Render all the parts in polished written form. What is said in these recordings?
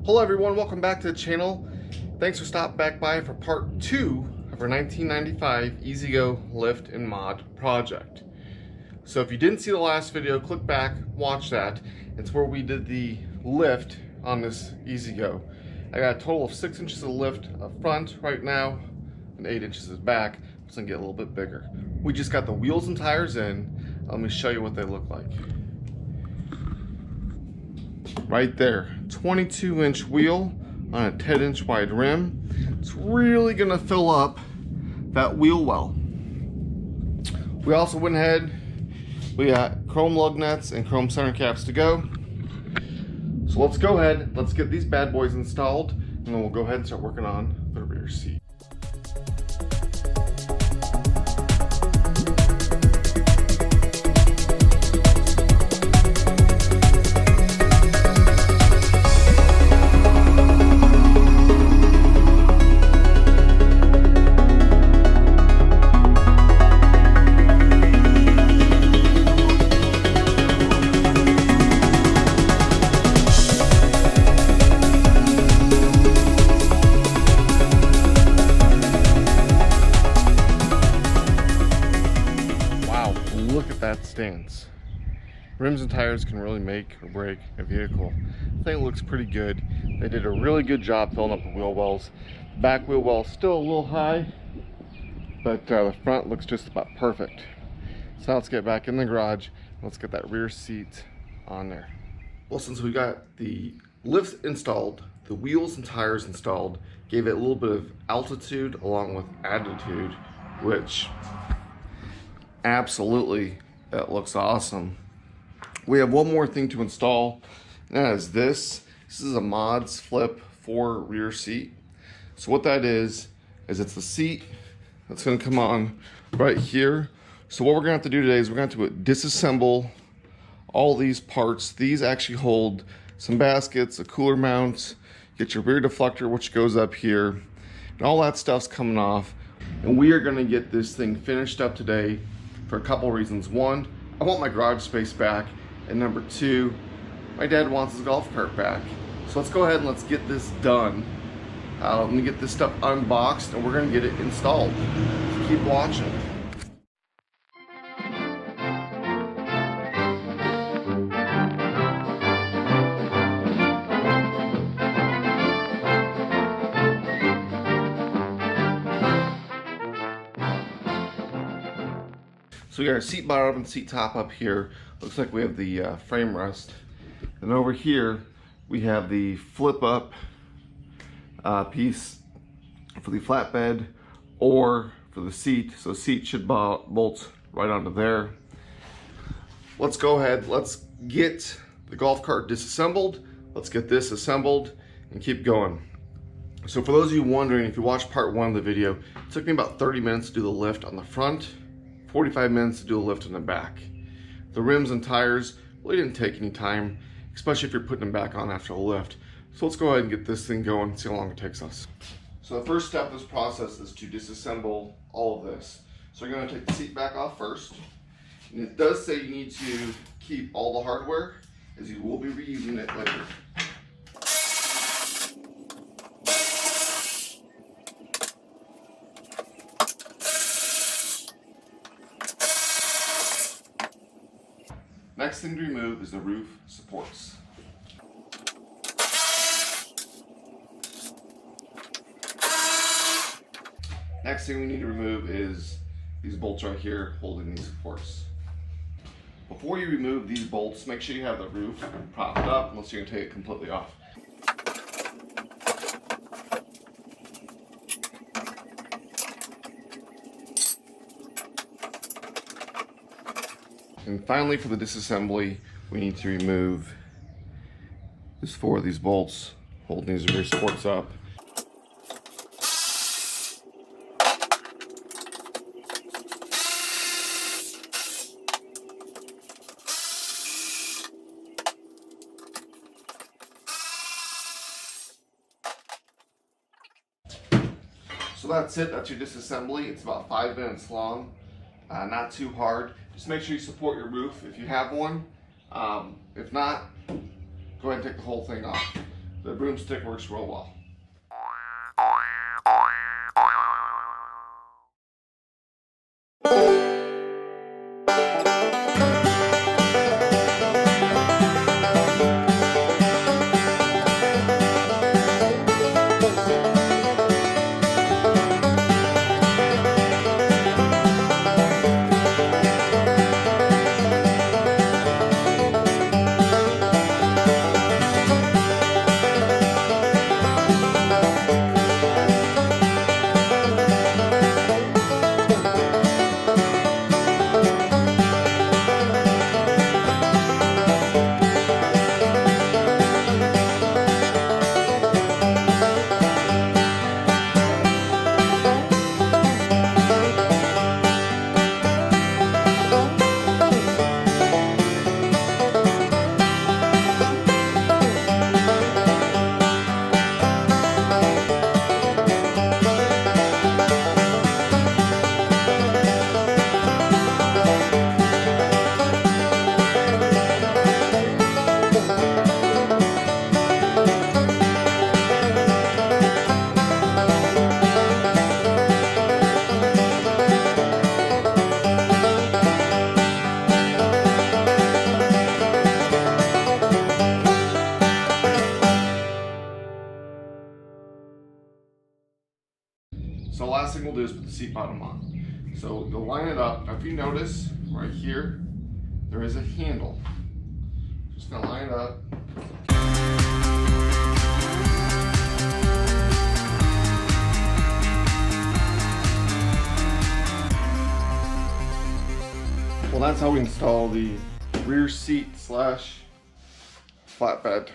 Hello everyone, welcome back to the channel. Thanks for stopping back by for part 2 of our 1995 EZGO lift and mod project. So if you didn't see the last video, click back, watch that. It's where we did the lift on this EZGO. I got a total of 6 inches of lift up front right now and 8 inches of back. It's gonna get a little bit bigger. We just got the wheels and tires in. Let me show you what they look like. Right there, 22-inch wheel on a 10-inch wide rim. It's really gonna fill up that wheel well. We also went ahead, we got chrome lug nuts and chrome center caps to go. So let's go ahead, let's get these bad boys installed, and then we'll go ahead and start working on the rear seat. Look at that stance. Rims and tires can really make or break a vehicle. I think it looks pretty good. They did a really good job filling up the wheel wells. Back wheel well is still a little high, but the front looks just about perfect. So now let's get back in the garage. Let's get that rear seat on there. Well, since we got the lifts installed, the wheels and tires installed, gave it a little bit of altitude along with attitude, which absolutely, that looks awesome. We have one more thing to install, and that is this. This is a mods flip for rear seat. So what that is it's the seat that's going to come on right here. So what we're going to have to do today is we're going to have to disassemble all these parts. These actually hold some baskets, a cooler mount, get your rear deflector, which goes up here, and all that stuff's coming off. And we are going to get this thing finished up today for a couple reasons. One, I want my garage space back, and number two, my dad wants his golf cart back. So let's go ahead and let's get this done. Let me get this stuff unboxed and we're gonna get it installed. So keep watching. So we got our seat bottom and seat top up here. Looks like we have the frame rest. And over here, we have the flip up piece for the flatbed or for the seat. So seat should bolt right onto there. Let's go ahead, let's get the golf cart disassembled. Let's get this assembled and keep going. So for those of you wondering, if you watched part 1 of the video, it took me about 30 minutes to do the lift on the front, 45 minutes to do a lift in the back. The rims and tires really didn't take any time, especially if you're putting them back on after the lift. So let's go ahead and get this thing going and see how long it takes us. So the first step of this process is to disassemble all of this. So you're going to take the seat back off first. And it does say you need to keep all the hardware, as you will be reusing it later. Next thing to remove is the roof supports. Next thing we need to remove is these bolts right here holding these supports. Before you remove these bolts, make sure you have the roof propped up unless you're going to take it completely off. And finally, for the disassembly, we need to remove these 4 of these bolts holding these rear supports up. So that's it, that's your disassembly. It's about 5 minutes long, not too hard. Just make sure you support your roof if you have one. If not, go ahead and take the whole thing off. the broomstick works real well. So the last thing we'll do is put the seat bottom on. So you'll line it up. Now if you notice right here, there is a handle. Just gonna line it up. Well, that's how we install the rear seat slash flatbed.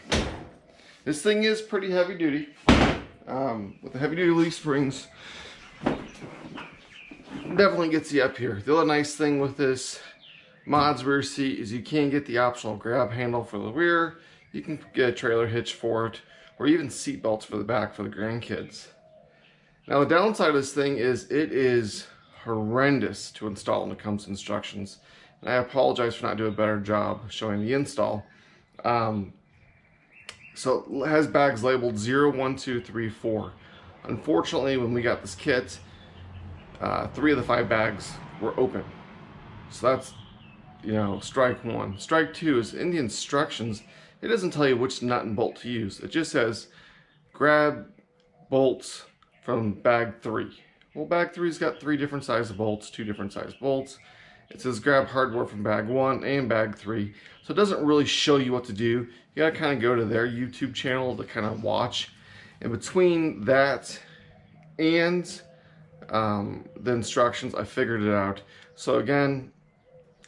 This thing is pretty heavy duty. With the heavy duty leaf springs, definitely gets you up here. The other nice thing with this Mods rear seat is you can get the optional grab handle for the rear. You can get a trailer hitch for it, or even seat belts for the back for the grandkids. Now the downside of this thing is it is horrendous to install when it comes to instructions. And I apologize for not doing a better job showing the install. So it has bags labeled 0, 1, 2, 3, 4. Unfortunately, when we got this kit, 3 of the 5 bags were open. So that's, strike 1. Strike 2 is in the instructions, it doesn't tell you which nut and bolt to use. It just says grab bolts from bag 3. Well, bag 3's got 3 different size bolts, 2 different size bolts. It says grab hardware from bag 1 and bag 3. So it doesn't really show you what to do. You gotta kind of go to their YouTube channel to kind of watch. And between that and the instructions, I figured it out. So again,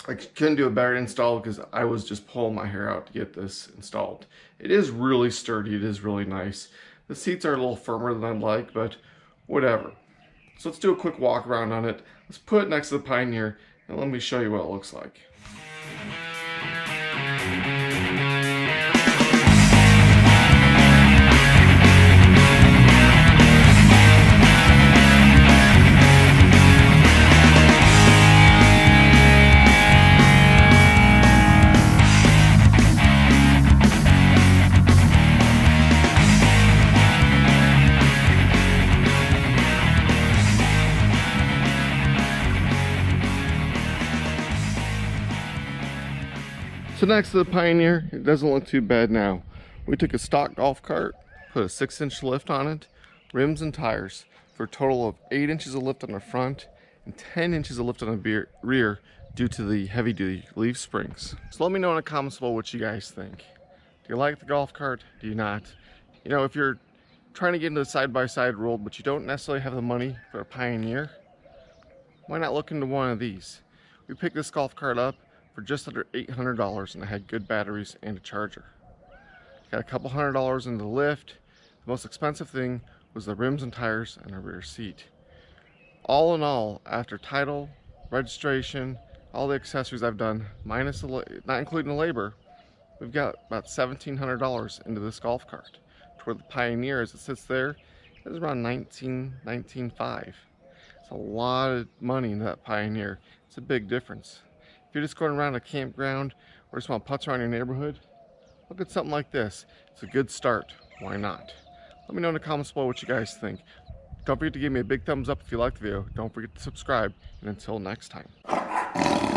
I couldn't do a better install because I was just pulling my hair out to get this installed. It is really sturdy. It is really nice. The seats are a little firmer than I'd like, but whatever. So let's do a quick walk around on it. Let's put it next to the Pioneer and let me show you what it looks like. So next to the Pioneer, it doesn't look too bad now. We took a stock golf cart, put a 6-inch lift on it, rims and tires, for a total of 8 inches of lift on the front and 10 inches of lift on the rear due to the heavy duty leaf springs. So let me know in the comments below what you guys think. Do you like the golf cart? Do you not? If you're trying to get into the side-by-side world but you don't necessarily have the money for a Pioneer, why not look into one of these? We picked this golf cart up for just under $800 and it had good batteries and a charger. Got a couple $100 in the lift. The most expensive thing was the rims and tires and a rear seat. All in all, after title, registration, all the accessories I've done, minus not including the labor, we've got about $1,700 into this golf cart. Toward the Pioneer, as it sits there, is around $19,500. It's a lot of money in that Pioneer. It's a big difference. If you're just going around a campground or just want to putz around your neighborhood, look at something like this. It's a good start. why not? Let me know in the comments below what you guys think. Don't forget to give me a big thumbs up if you liked the video. Don't forget to subscribe, and until next time.